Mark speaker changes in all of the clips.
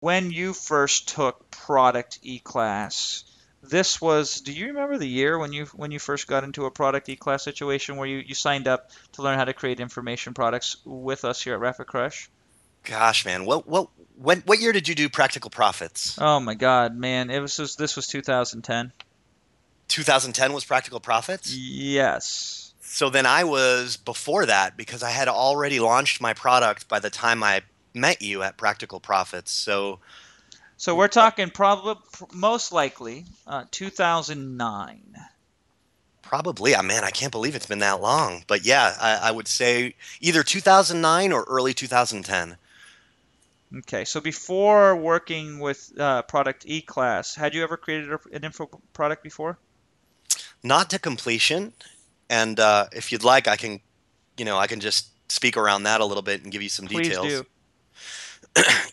Speaker 1: when you first took product E-Class, this was, do you remember the year when you first got into a product E-Class situation where you signed up to learn how to create information products with us here at Rapid Crush?
Speaker 2: Gosh, man, what year did you do Practical Profits?
Speaker 1: Oh my God, man, this was 2010.
Speaker 2: 2010 was Practical Profits?
Speaker 1: Yes.
Speaker 2: So then I was before that because I had already launched my product by the time I met you at Practical Profits. So
Speaker 1: So we're talking probably most likely 2009.
Speaker 2: probably, man, I can't believe it's been that long. But yeah, I would say either 2009 or early 2010.
Speaker 1: Okay, so before working with product E-Class, had you ever created an info product before?
Speaker 2: Not to completion. And if you'd like, I can just speak around that a little bit and give you some
Speaker 1: Please
Speaker 2: details.
Speaker 1: do.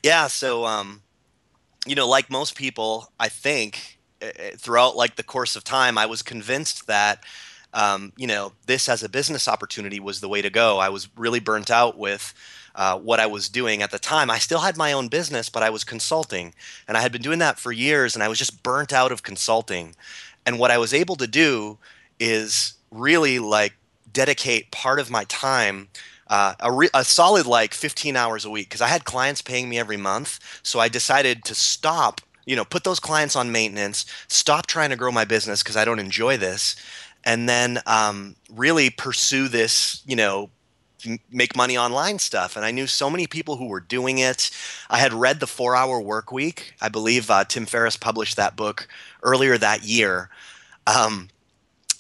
Speaker 2: Yeah, so like most people, I think throughout like the course of time, I was convinced that this as a business opportunity was the way to go. I was really burnt out with what I was doing at the time. I still had my own business, but I was consulting, and I had been doing that for years, and I was just burnt out of consulting. And what I was able to do is really like dedicate part of my time a solid like 15 hours a week because I had clients paying me every month. So I decided to stop, put those clients on maintenance, stop trying to grow my business because I don't enjoy this, and then really pursue this, make money online stuff. And I knew so many people who were doing it. I had read The 4 Hour Work Week. I believe Tim Ferriss published that book earlier that year. Um,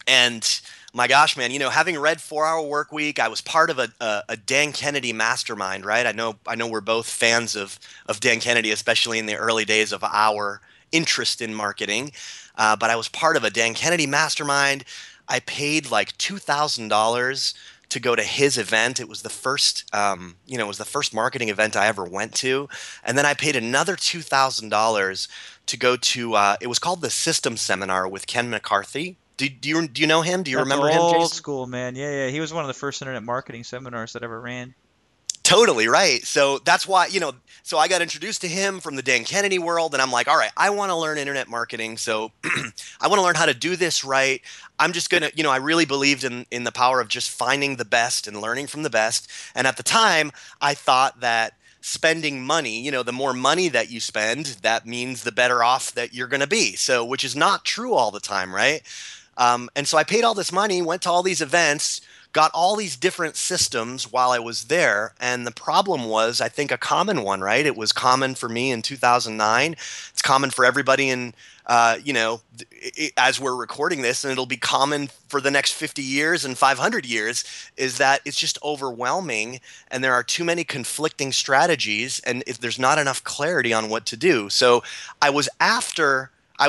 Speaker 2: and my gosh, man, having read 4 Hour Work Week, I was part of a Dan Kennedy mastermind, right? I know we're both fans of Dan Kennedy, especially in the early days of our interest in marketing. But I was part of a Dan Kennedy mastermind. I paid like $2,000 to go to his event. It was the first, it was the first marketing event I ever went to, and then I paid another $2,000 to go to. It was called the System Seminar with Ken McCarthy. Do you know him? Do you
Speaker 1: That's
Speaker 2: remember him,
Speaker 1: old
Speaker 2: Jason?
Speaker 1: school, man. Yeah, yeah. He was one of the first internet marketing seminars that ever ran.
Speaker 2: Totally right. So that's why, so I got introduced to him from the Dan Kennedy world, and I'm like, all right, I want to learn internet marketing. So I want to learn how to do this right. I'm just gonna, I really believed in the power of just finding the best and learning from the best. And at the time, I thought that spending money, the more money that you spend, that means the better off that you're gonna be. So, which is not true all the time, right? And so I paid all this money, went to all these events, got all these different systems while I was there. And the problem was, I think, a common one, right? It was common for me in 2009. It's common for everybody in, as we're recording this, and it'll be common for the next 50 years and 500 years, is that it's just overwhelming and there are too many conflicting strategies and if there's not enough clarity on what to do. So I was after. I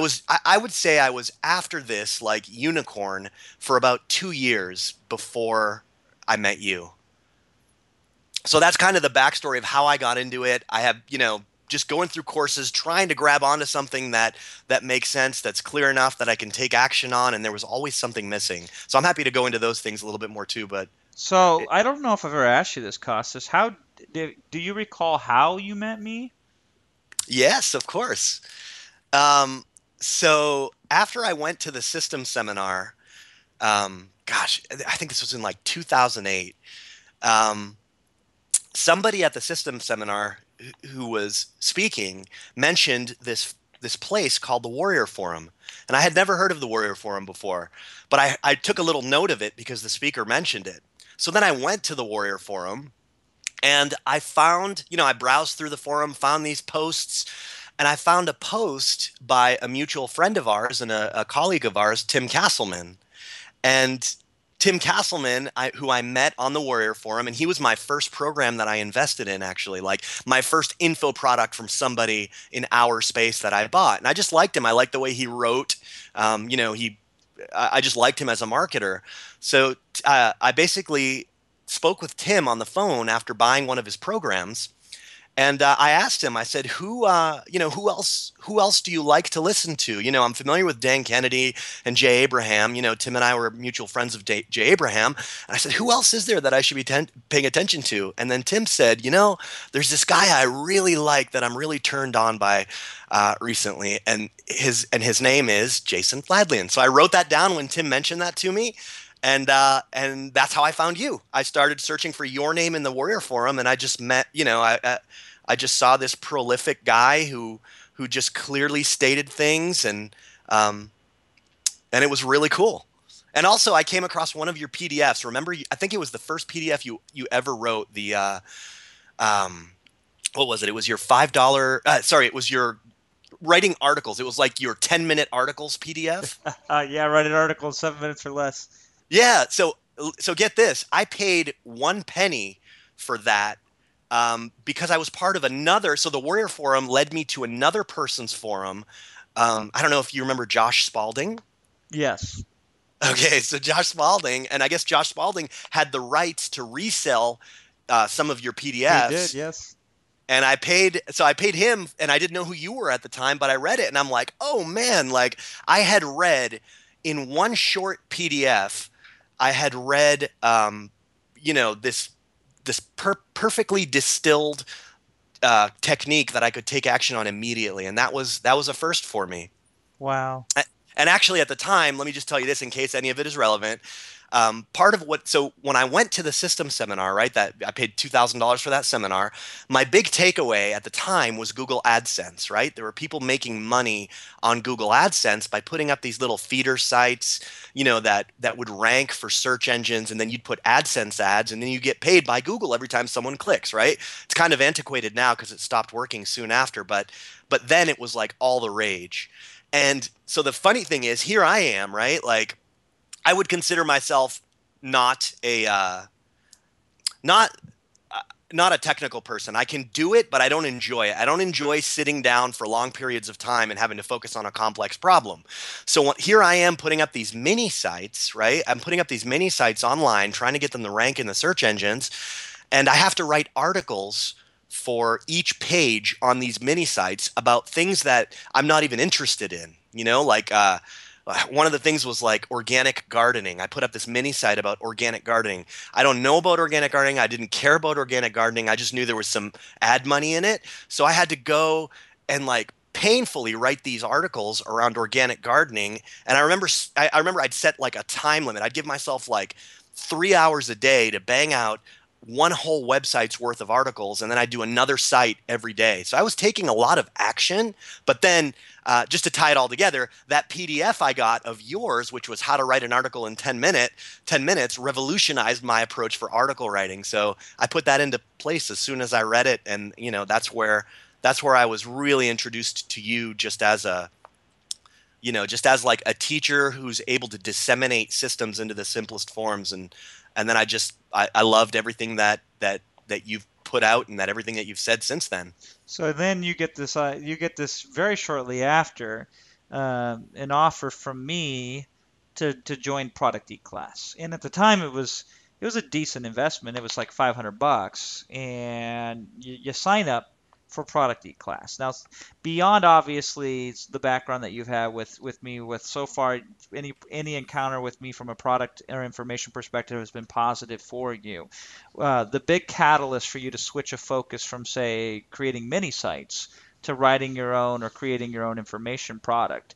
Speaker 2: would say I was after this like unicorn for about 2 years before I met you. So that's kind of the backstory of how I got into it. I have, just going through courses, trying to grab onto something that makes sense, that's clear enough that I can take action on, and there was always something missing. So I'm happy to go into those things a little bit more too. But
Speaker 1: So
Speaker 2: it,
Speaker 1: I don't know if I've ever asked you this, Costas. Do you recall how you met me?
Speaker 2: yes, of course. Um, so after I went to the system seminar, gosh, I think this was in like 2008. Um, Somebody at the systems seminar who was speaking mentioned this place called the Warrior Forum. And I had never heard of the Warrior Forum before, but I took a little note of it because the speaker mentioned it. So then I went to the Warrior Forum and I found, I browsed through the forum, found these posts, and I found a post by a mutual friend of ours and a colleague of ours, Tim Castleman. And Tim Castleman, who I met on the Warrior Forum, and he was my first program that I invested in, actually, like my first info product from somebody in our space that I bought. And I just liked him. I liked the way he wrote. I just liked him as a marketer. So I basically spoke with Tim on the phone after buying one of his programs. And I asked him, I said, who else do you like to listen to? I'm familiar with Dan Kennedy and Jay Abraham. Tim and I were mutual friends of Jay Abraham. And I said, who else is there that I should be paying attention to? And then Tim said, there's this guy I really like that I'm really turned on by recently. And his name is Jason Fladlien. So I wrote that down when Tim mentioned that to me. And that's how I found you. I started searching for your name in the Warrior Forum, and I just met, I just saw this prolific guy who just clearly stated things, um, and it was really cool. And also, I came across one of your PDFs. Remember, I think it was the first PDF you ever wrote. Um, what was it? It was your $5. Sorry, it was your writing articles. It was like your 10-minute articles PDF.
Speaker 1: Yeah, write an article in 7 minutes or less.
Speaker 2: Yeah. So get this. I paid 1 penny for that because I was part of another. So the Warrior Forum led me to another person's forum. I don't know if you remember Josh Spalding.
Speaker 1: Yes,
Speaker 2: Okay, so Josh Spalding, and I guess Josh Spalding had the rights to resell some of your
Speaker 1: he did.
Speaker 2: PDFs,
Speaker 1: Yes.
Speaker 2: and I paid him, and I didn't know who you were at the time, but I read it, and I'm like, oh man, like I had read in one short PDF, I had read, this perfectly distilled technique that I could take action on immediately, and that was a first for me.
Speaker 1: Wow.
Speaker 2: And actually, at the time, let me just tell you this in case any of it is relevant. Part of what, so when I went to the system seminar, right, that I paid $2,000 for that seminar, my big takeaway at the time was Google AdSense, right? There were people making money on Google AdSense by putting up these little feeder sites, that would rank for search engines, and then you'd put AdSense ads, and then you get paid by Google every time someone clicks, right? It's kind of antiquated now because it stopped working soon after, but then it was like all the rage. And so the funny thing is, here I am, right? Like I would consider myself not a not not a technical person. I can do it, but I don't enjoy it. I don't enjoy sitting down for long periods of time and having to focus on a complex problem. So here I am putting up these mini sites, right? I'm putting up these mini sites online, trying to get them to rank in the search engines, and I have to write articles for each page on these mini sites about things that I'm not even interested in. Like one of the things was like organic gardening. I put up this mini site about organic gardening. I don't know about organic gardening. I didn't care about organic gardening. I just knew there was some ad money in it. So I had to go and like painfully write these articles around organic gardening. And I remember I'd set like a time limit. I'd give myself like 3 hours a day to bang out one whole website's worth of articles, and then I do another site every day. So I was taking a lot of action, but then just to tie it all together, that PDF I got of yours, which was how to write an article in 10 minutes, revolutionized my approach for article writing. So I put that into place as soon as I read it, and that's where I was really introduced to you, just as like a teacher who's able to disseminate systems into the simplest forms. And then I loved everything that you've put out, and that everything that you've said since then.
Speaker 1: So then you get this very shortly after an offer from me to join Product E-Class. And at the time it was a decent investment. It was like $500, and you sign up for Product E-Class. Now, beyond obviously the background that you've had with me with so far, any encounter with me from a product or information perspective has been positive for you. The big catalyst for you to switch a focus from, say, creating mini sites to writing your own or creating your own information product.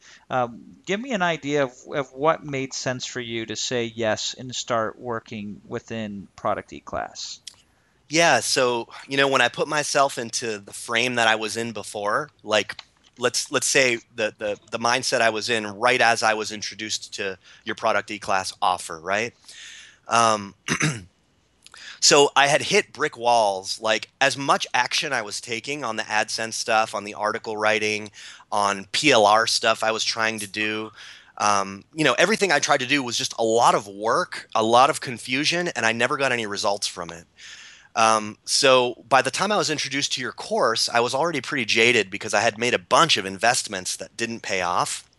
Speaker 1: Give me an idea of what made sense for you to say yes and start working within Product E-Class.
Speaker 2: Yeah, so when I put myself into the frame that I was in before, like let's say the mindset I was in right as I was introduced to your product E-Class offer, right? Um, so I had hit brick walls. Like as much action I was taking on the AdSense stuff, on the article writing, on PLR stuff I was trying to do. Everything I tried to do was just a lot of work, a lot of confusion, and I never got any results from it. So by the time I was introduced to your course, I was already pretty jaded because I had made a bunch of investments that didn't pay off.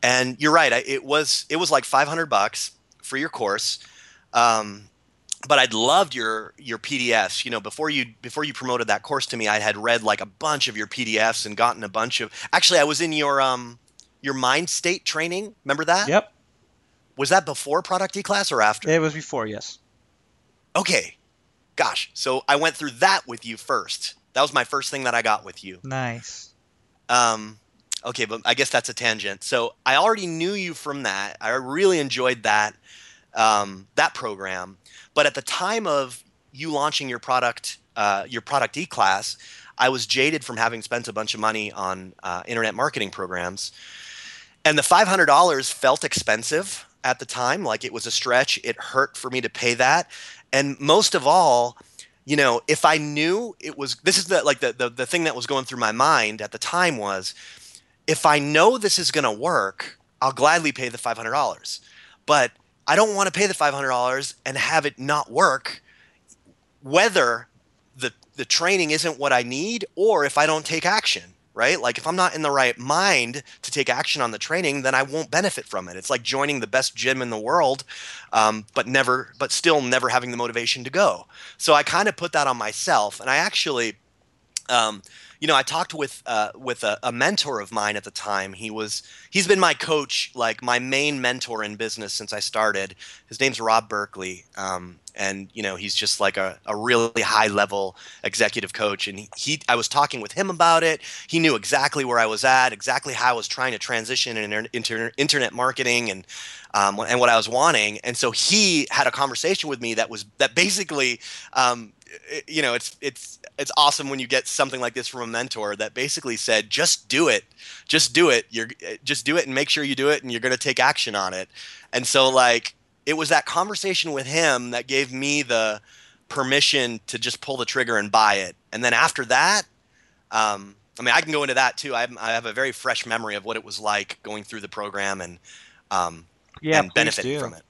Speaker 2: And you're right, it was like $500 for your course. Um, but I'd loved your PDFs. You know, before you promoted that course to me, I had read like a bunch of your PDFs and gotten a bunch of. Actually, I was in your mind state training. Remember that?
Speaker 1: Yep.
Speaker 2: Was that before Product E class or after?
Speaker 1: It was before, yes.
Speaker 2: Okay, gosh. So I went through that with you first. That was my first thing that I got with you.
Speaker 1: Nice.
Speaker 2: Um, okay, but I guess that's a tangent. So I already knew you from that. I really enjoyed that program. But at the time of you launching your product E-Class, I was jaded from having spent a bunch of money on internet marketing programs, and the $500 felt expensive at the time. Like it was a stretch. It hurt for me to pay that, and most of all, you know, if I knew it was this is the thing that was going through my mind at the time was if I know this is going to work, I'll gladly pay the $500. But I don't want to pay the $500 and have it not work, whether the training isn't what I need or if I don't take action, right? Like if I'm not in the right mind to take action on the training, then I won't benefit from it. It's like joining the best gym in the world, but still never having the motivation to go. So I kind of put that on myself, and I actually um, I talked with a mentor of mine at the time. He's been my coach, like my main mentor in business since I started. His name's Rob Berkeley, and he's just like a really high level executive coach. And I was talking with him about it. He knew exactly where I was at, exactly how I was trying to transition into internet marketing and what I was wanting. And so he had a conversation with me that basically. It's awesome when you get something like this from a mentor that basically said, just do it, just do it and make sure you do it and you're going to take action on it. And so like, it was that conversation with him that gave me the permission to just pull the trigger and buy it. And then after that, I mean, I can go into that too. I have a very fresh memory of what it was like going through the program um,
Speaker 1: Yeah,
Speaker 2: and
Speaker 1: please
Speaker 2: benefiting
Speaker 1: do.
Speaker 2: from it.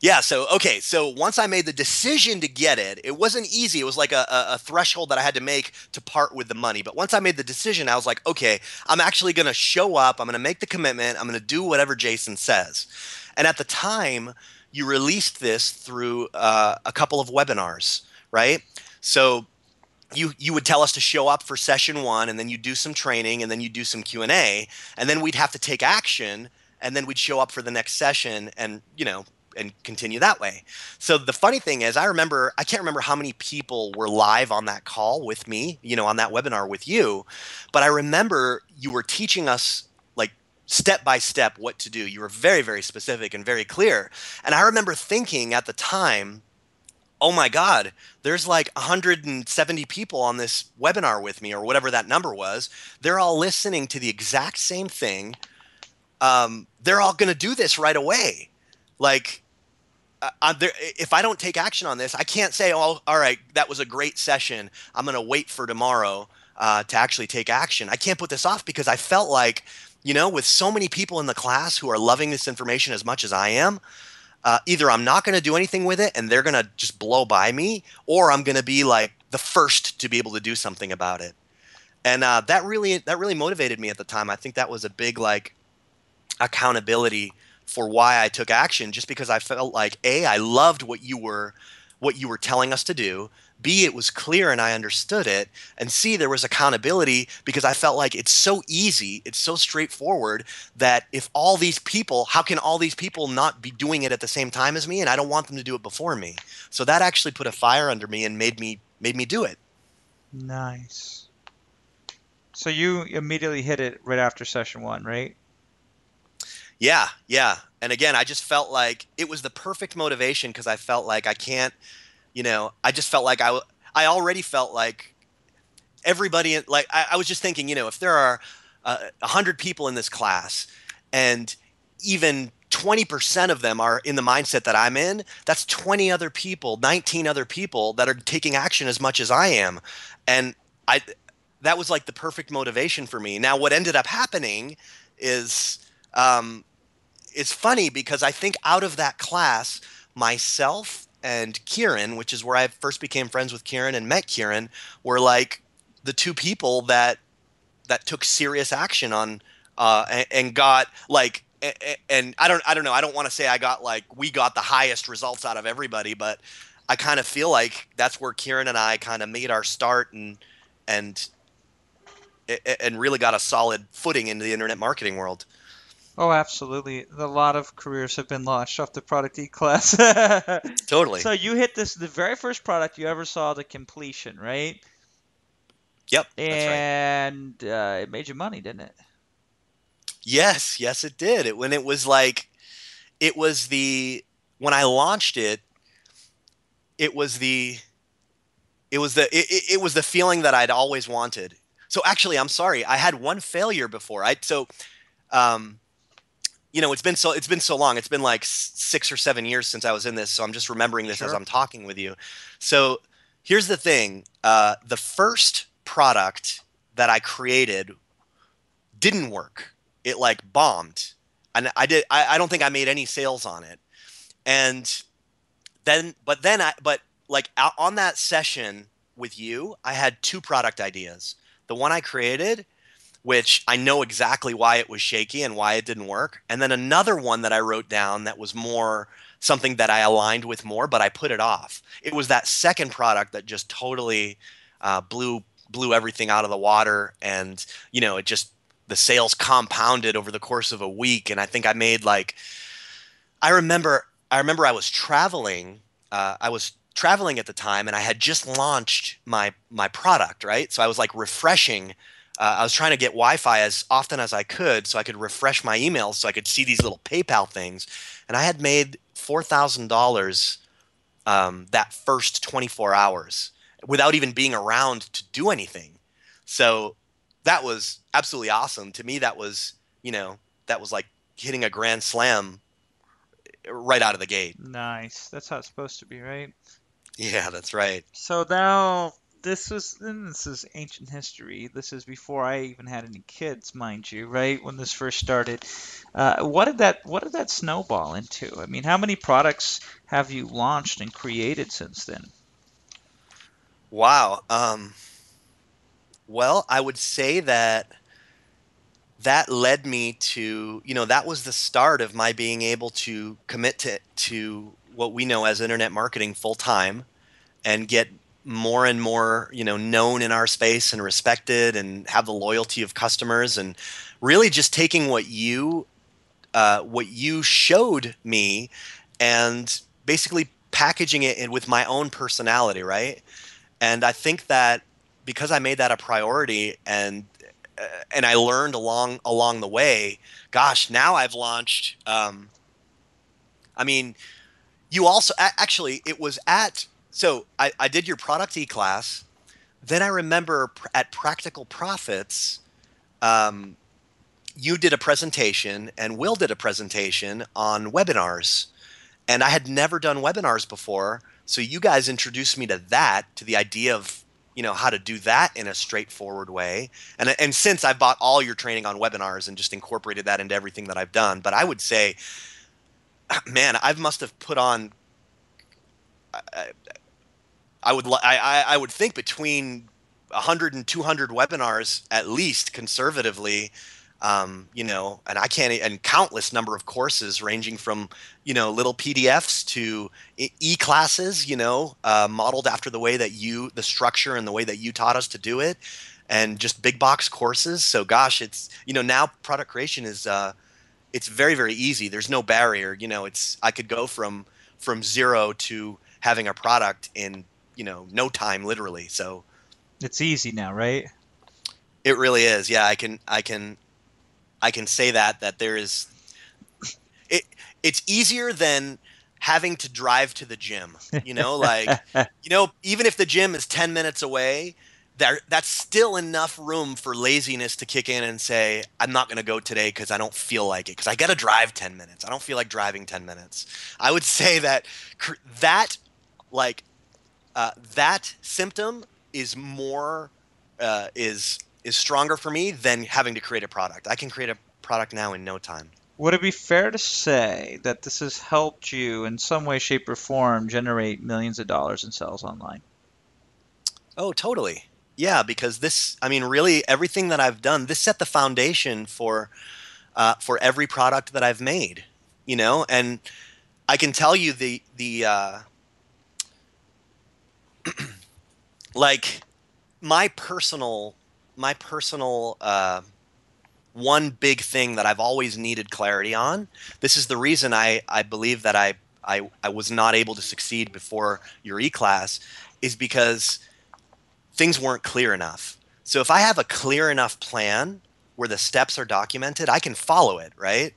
Speaker 2: Yeah. So, okay. So once I made the decision to get it, it wasn't easy. It was like a threshold that I had to make to part with the money. But once I made the decision, I was like, okay, I'm actually going to show up. I'm going to make the commitment. I'm going to do whatever Jason says. And at the time, you released this through a couple of webinars, right? So you would tell us to show up for session one, and then you do some training, and then you do some Q&A, and then we'd have to take action, and then we'd show up for the next session, and continue that way. So the funny thing is, I can't remember how many people were live on that call with me, on that webinar with you, but I remember you were teaching us like step by step what to do. You were very, very specific and very clear. And I remember thinking at the time, oh my God, there's like 170 people on this webinar with me, or whatever that number was. They're all listening to the exact same thing. They're all going to do this right away. Like, if I don't take action on this, I can't say, "Oh, all right, that was a great session. I'm going to wait for tomorrow to actually take action." I can't put this off because I felt like, with so many people in the class who are loving this information as much as I am, either I'm not going to do anything with it and they're going to just blow by me, or I'm going to be like the first to be able to do something about it. And that really motivated me at the time. I think that was a big like accountability for why I took action, just because I felt like A, I loved what you were telling us to do. B, it was clear and I understood it. And C, there was accountability because I felt like it's so easy, it's so straightforward that if all these people, how can all these people not be doing it at the same time as me? And I don't want them to do it before me. So that actually put a fire under me and made me do it.
Speaker 1: Nice. So you immediately hit it right after session one, right?
Speaker 2: Yeah, yeah. And again, I just felt like it was the perfect motivation because I felt like I can't, I just felt like I already felt like everybody, like I was just thinking, if there are 100 people in this class and even 20% of them are in the mindset that I'm in, that's 20 other people, 19 other people that are taking action as much as I am. And I, that was like the perfect motivation for me. Now, what ended up happening is, um, it's funny because I think out of that class, myself and Kieran, which is where I first became friends with Kieran and met Kieran, were like the two people that took serious action on and got like and I don't know. I don't want to say I got like we got the highest results out of everybody, but I kind of feel like that's where Kieran and I kind of made our start and and really got a solid footing into the internet marketing world.
Speaker 1: Oh, absolutely. A lot of careers have been launched off the product E-Class.
Speaker 2: Totally.
Speaker 1: So you hit this, the very first product you ever saw to completion, right?
Speaker 2: Yep, that's right.
Speaker 1: And it made you money, didn't it?
Speaker 2: Yes, yes, it did. It when it was like it was the when I launched it, it was the it was the feeling that I'd always wanted. So actually, I'm sorry, I had one failure before. Um, it's been so long. It's been like 6 or 7 years since I was in this, so I'm just remembering this as
Speaker 1: Sure.
Speaker 2: I'm talking with you. So here's the thing: the first product that I created didn't work. It like bombed, and I don't think I made any sales on it. And but like on that session with you, I had two product ideas. The one I created, which I know exactly why it was shaky and why it didn't work. And then another one that I wrote down that was more something that I aligned with more, but I put it off. It was that second product that just totally blew everything out of the water, and it just the sales compounded over the course of a week. And I think I made like I remember I was traveling. I was traveling at the time, and I had just launched my product, right? So I was like refreshing. I was trying to get Wi-Fi as often as I could, so I could refresh my emails, so I could see these little PayPal things. And I had made $4,000 that first 24 hours without even being around to do anything. So that was absolutely awesome to me. That was like hitting a grand slam right out of the gate.
Speaker 1: Nice. That's how it's supposed to be, right?
Speaker 2: Yeah, that's right.
Speaker 1: So now this is ancient history. This is before I even had any kids, mind you, right? When this first started. What did that snowball into? I mean, how many products have you launched and created since then?
Speaker 2: Wow. Well, I would say that that led me to, that was the start of my being able to commit to what we know as internet marketing full time and get more and more, known in our space and respected and have the loyalty of customers, and really just taking what you showed me and basically packaging it in with my own personality, right? And I think that because I made that a priority, and I learned along the way, gosh, now I've launched. I mean, you also actually it was at so I did your product e-class. Then I remember at Practical Profits, um, you did a presentation and Will did a presentation on webinars. And I had never done webinars before. So you guys introduced me to the idea of, how to do that in a straightforward way. And since I've bought all your training on webinars and just incorporated that into everything that I've done, but I would say, man, I must have put on, I, I would think between 100 and 200 webinars at least conservatively, and I can't, and countless number of courses ranging from, little PDFs to e-classes, modeled after the structure and the way that you taught us to do it, and just big box courses. So gosh, it's, now product creation is, it's very, very easy. There's no barrier. I could go from zero to having a product in, no time, literally. So
Speaker 1: It's easy now, right?
Speaker 2: it really is. Yeah, I can say that there is it it's easier than having to drive to the gym. Like, even if the gym is 10 minutes away, that's still enough room for laziness to kick in and say, I'm not going to go today because I don't feel like it, because I got to drive 10 minutes. I don't feel like driving 10 minutes. I would say that that like that symptom is more is stronger for me than having to create a product. I can create a product now in no time.
Speaker 1: Would it be fair to say that this has helped you in some way, shape, or form generate millions of dollars in sales online?
Speaker 2: Oh, totally. Yeah, because this, I mean, really everything that I've done, this set the foundation for, for every product that I've made, and I can tell you like my personal my personal one big thing that I've always needed clarity on. This is the reason I believe that I was not able to succeed before your E-Class, is because things weren't clear enough. So if I have a clear enough plan where the steps are documented, I can follow it, right?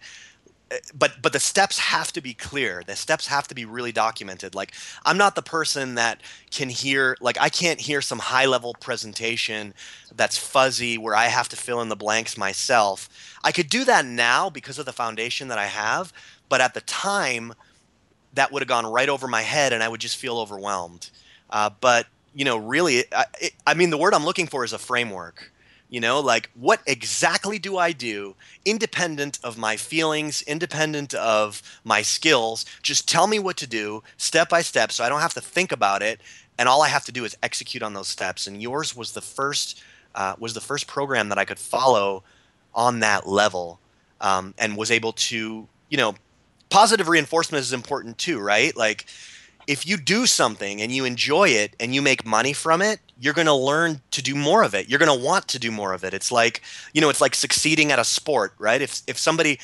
Speaker 2: But the steps have to be clear. The steps have to be really documented. Like, I'm not the person that can hear, like, I can't hear some high level presentation that's fuzzy where I have to fill in the blanks myself. I could do that now because of the foundation that I have, but at the time that would have gone right over my head and I would just feel overwhelmed. But really, I mean, the word I'm looking for is a framework. Like, what exactly do I do, independent of my feelings, independent of my skills? Just tell me what to do step by step so I don't have to think about it. And all I have to do is execute on those steps. And yours was the first program that I could follow on that level, and was able to, positive reinforcement is important too, right? Like, if you do something and you enjoy it and you make money from it, you're going to learn to do more of it. You're going to want to do more of it. It's like, it's like succeeding at a sport, right? If somebody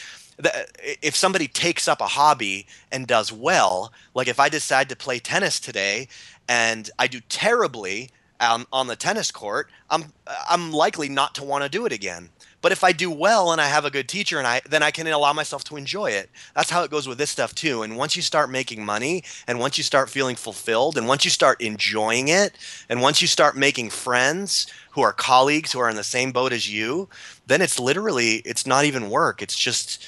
Speaker 2: takes up a hobby and does well, like if I decide to play tennis today and I do terribly on the tennis court, I'm likely not to want to do it again. But if I do well and I have a good teacher, then I can allow myself to enjoy it. That's how it goes with this stuff too. And once you start making money, and once you start feeling fulfilled, and once you start enjoying it, and once you start making friends who are colleagues who are in the same boat as you, then it's not even work. It's just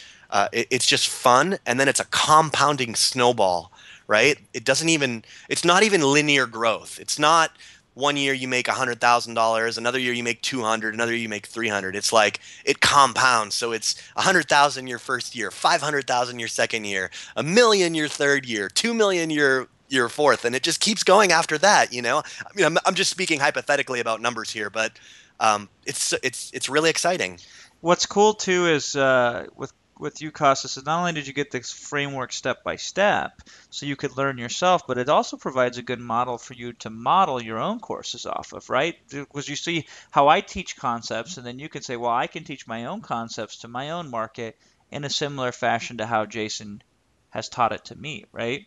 Speaker 2: fun, and then it's a compounding snowball, right? It's not even linear growth. It's not one year you make $100,000, another year you make 200, another year you make 300. It's like it compounds. So it's 100,000 your first year, 500,000 your second year, a million your third year, 2 million your fourth, and it just keeps going after that. I mean, I'm just speaking hypothetically about numbers here, but it's really exciting.
Speaker 1: What's cool too is with you, Costas, is not only did you get this framework step by step, so you could learn yourself, but it also provides a good model for you to model your own courses off of, right? Because you see how I teach concepts, and then you can say, well, I can teach my own concepts to my own market in a similar fashion to how Jason has taught it to me, right?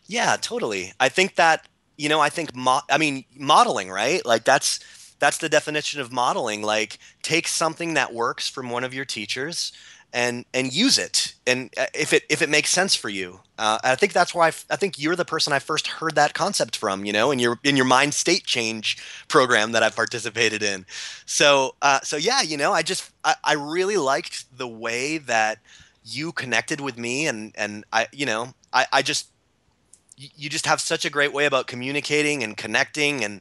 Speaker 2: Yeah, totally. I think that, I mean, modeling, right? Like that's the definition of modeling. Like, take something that works from one of your teachers and use it. And if it makes sense for you. I think that's why I think you're the person I first heard that concept from, in your mind state change program that I've participated in. So yeah, I really liked the way that you connected with me, and I just you just have such a great way about communicating and connecting and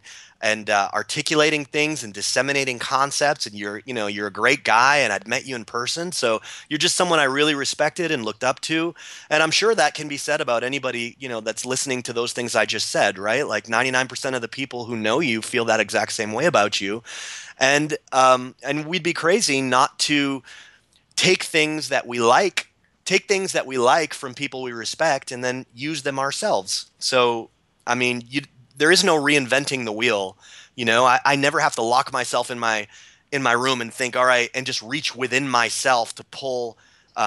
Speaker 2: articulating things and disseminating concepts, and you're a great guy, and I'd met you in person, so you're just someone I really respected and looked up to. And I'm sure that can be said about anybody that's listening to those things I just said, right? Like 99% of the people who know you feel that exact same way about you. And we'd be crazy not to take things that we like take things that we like from people we respect and then use them ourselves. So, I mean, there is no reinventing the wheel. I never have to lock myself in my room and think, all right, and just reach within myself to pull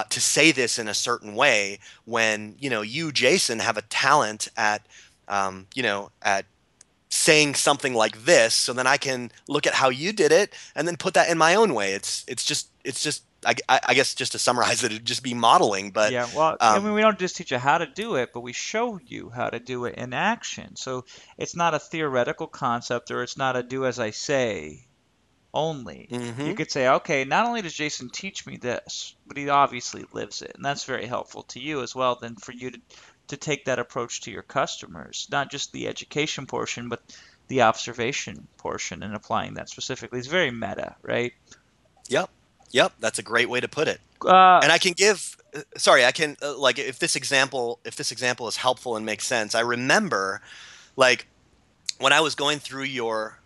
Speaker 2: to say this in a certain way, when you, Jason, have a talent at saying something like this, so then I can look at how you did it and then put that in my own way. It's just I guess, just to summarize it, it'd just be modeling. But
Speaker 1: Yeah, well, I mean,
Speaker 2: um,
Speaker 1: we don't just teach you how to do it, but we show you how to do it in action. So it's not a theoretical concept, or it's not a do as I say only. You
Speaker 2: hmm
Speaker 1: could say, okay, not only does Jason teach me this, but he obviously lives it. And that's very helpful to you as well, then for you to take that approach to your customers, not just the education portion, but the observation portion and applying that specifically. It's very meta, right?
Speaker 2: yep, yep, that's a great way to put it.
Speaker 1: Uh,
Speaker 2: And I can give, sorry, I can, like, if this example is helpful and makes sense. I remember, like, when I was going through your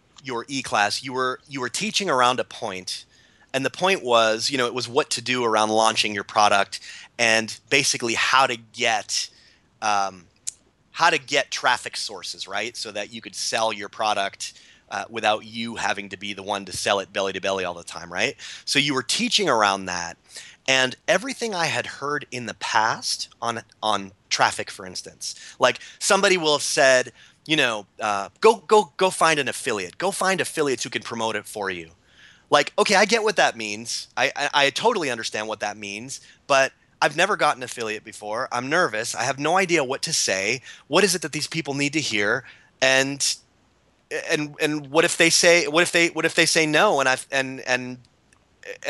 Speaker 2: E class, you were teaching around a point, And the point was, it was what to do around launching your product and basically um, how to get traffic sources, right? So that you could sell your product without you having to be the one to sell it belly to belly all the time, right? So you were teaching around that. And everything I had heard in the past on traffic, for instance, like somebody will have said, go find an affiliate, go find affiliates who can promote it for you. Like, okay, I get what that means. I totally understand what that means, but I've never gotten an affiliate before. I'm nervous. I have no idea what to say. What is it that these people need to hear? And and what if they say no, and I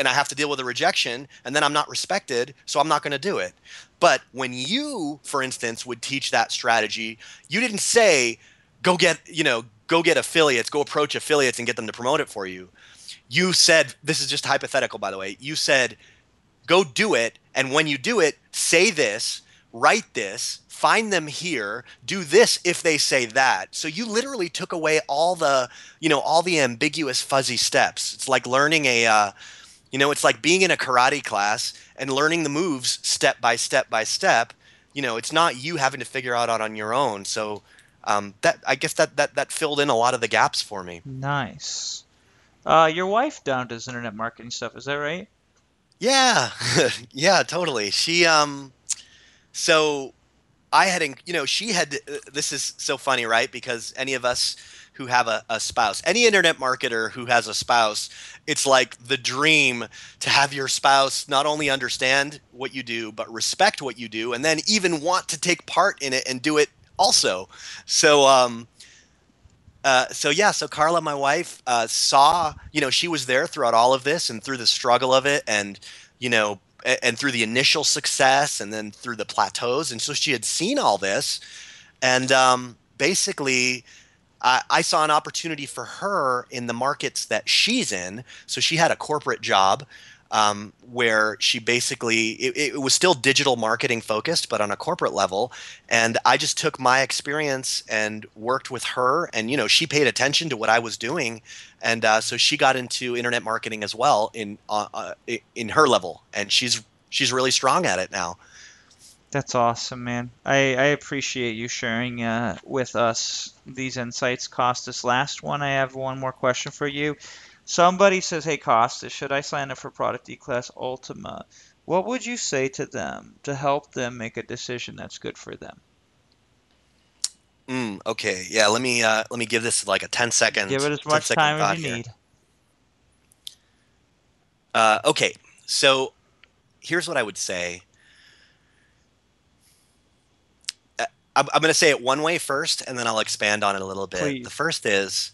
Speaker 2: have to deal with a rejection, and then I'm not respected, so I'm not going to do it. But when you, for instance, would teach that strategy, you didn't say go get affiliates, go approach affiliates and get them to promote it for you. You said, this is just hypothetical, by the way. You said, go do it. And when you do it, say this, write this, find them here, do this if they say that. So you literally took away all the ambiguous fuzzy steps. It's like learning it's like being in a karate class and learning the moves step by step by step. It's not you having to figure out on your own. So that I guess that filled in a lot of the gaps for me.
Speaker 1: Nice. Your wife down does internet marketing stuff, is that right?
Speaker 2: Yeah, yeah, totally. So I had, she had, this is so funny, right? Because any of us who have a spouse, any internet marketer who has a spouse, it's like the dream to have your spouse not only understand what you do, but respect what you do, and then even want to take part in it and do it also. So, so Carla, my wife, saw, she was there throughout all of this and through the struggle of it, and and through the initial success, and then through the plateaus, and so she had seen all this, and basically, I saw an opportunity for her in the markets that she's in. So she had a corporate job where she basically, it was still digital marketing focused, but on a corporate level. And I just took my experience and worked with her. And, she paid attention to what I was doing. And so she got into internet marketing as well in her level. And she's really strong at it now.
Speaker 1: That's awesome, man. I appreciate you sharing with us these insights, Costas. Last one, I have one more question for you. Somebody says, "Hey, Costas, should I sign up for Product E-Class Ultima?" What would you say to them to help them make a decision that's good for them?
Speaker 2: Okay. Yeah. Let me give this like a 10
Speaker 1: Give
Speaker 2: second
Speaker 1: it as
Speaker 2: 10
Speaker 1: much
Speaker 2: second
Speaker 1: time as
Speaker 2: thought
Speaker 1: you
Speaker 2: here.
Speaker 1: need.
Speaker 2: Okay. So here's what I would say. I'm going to say it one way first, and then I'll expand on it a little bit. The
Speaker 1: Please.
Speaker 2: first is,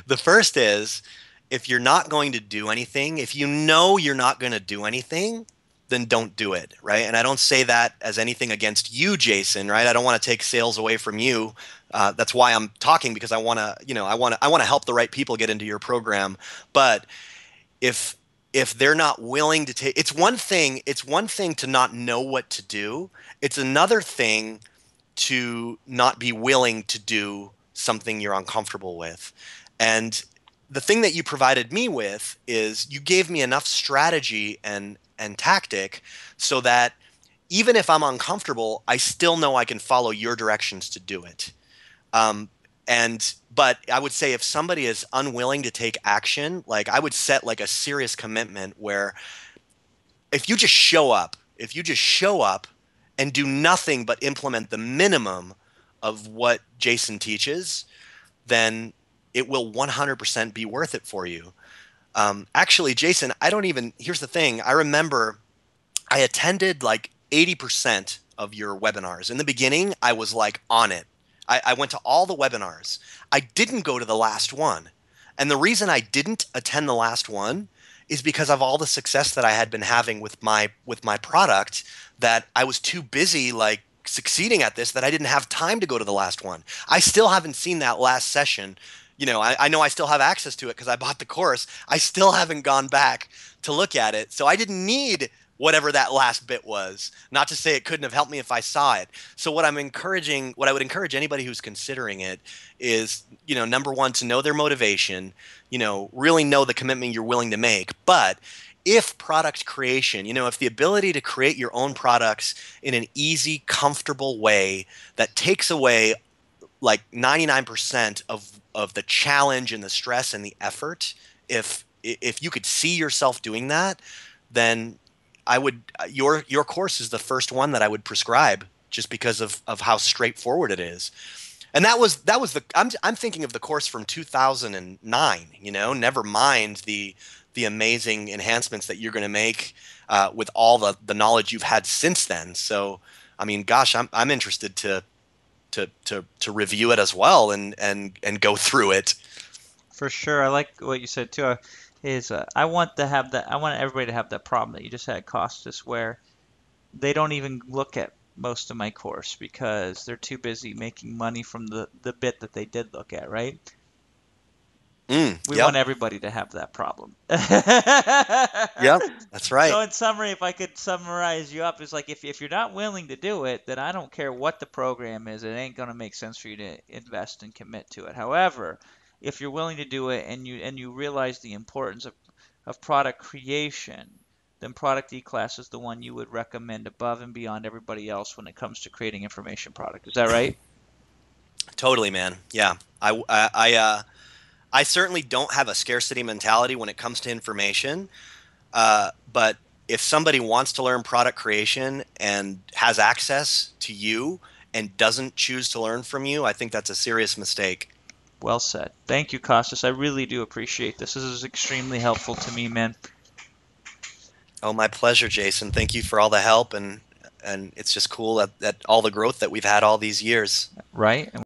Speaker 2: the first is, if you're not going to do anything, if you know you're not going to do anything, then don't do it, right? And I don't say that as anything against you, Jason, right? I don't want to take sales away from you. That's why I'm talking, because I want to help the right people get into your program. But if they're not willing to take, it's one thing to not know what to do. It's another thing to not be willing to do something you're uncomfortable with. And the thing that you provided me with is you gave me enough strategy and tactic so that even if I'm uncomfortable, I still know I can follow your directions to do it. Um, and but I would say if somebody is unwilling to take action, like I would set like a serious commitment where if you just show up and do nothing but implement the minimum of what Jason teaches, then it will 100% be worth it for you. Actually, Jason, here's the thing. I remember I attended like 80% of your webinars. In the beginning, I was like on it. I went to all the webinars. I didn't go to the last one. And the reason I didn't attend the last one is because of all the success that I had been having with my product, that I was too busy like succeeding at this that I didn't have time to go to the last one. I still haven't seen that last session. I know I still have access to it because I bought the course. I still haven't gone back to look at it. So I didn't need whatever that last bit was. Not to say it couldn't have helped me if I saw it. So what I would encourage anybody who's considering it is, number one, to know their motivation, really know the commitment you're willing to make. But if product creation, if the ability to create your own products in an easy, comfortable way that takes away like 99% of the challenge and the stress and the effort, if you could see yourself doing that, then I would your course is the first one that I would prescribe just because of how straightforward it is. And that was the I'm thinking of the course from 2009, never mind the amazing enhancements that you're going to make with all the knowledge you've had since then. So, I mean, gosh, I'm interested to review it as well and go through it.
Speaker 1: For sure. I like what you said too. Is I want to have that. I want everybody to have that problem that you just had, Costas, where they don't even look at most of my course because they're too busy making money from the bit that they did look at, right? We want
Speaker 2: Yep.
Speaker 1: everybody to have that problem.
Speaker 2: Yep. That's right.
Speaker 1: So in summary, if I could summarize you up, it's like if you're not willing to do it, then I don't care what the program is, it ain't gonna make sense for you to invest and commit to it. However, if you're willing to do it and you realize the importance of product creation, then product E-Class is the one you would recommend above and beyond everybody else when it comes to creating information product. Is that right?
Speaker 2: Totally, man. Yeah. I certainly don't have a scarcity mentality when it comes to information. But if somebody wants to learn product creation and has access to you and doesn't choose to learn from you, I think that's a serious mistake.
Speaker 1: Well said. Thank you, Costas. I really do appreciate this. This is extremely helpful to me, man.
Speaker 2: Oh, my pleasure, Jason. Thank you for all the help and it's just cool that all the growth that we've had all these years.
Speaker 1: Right?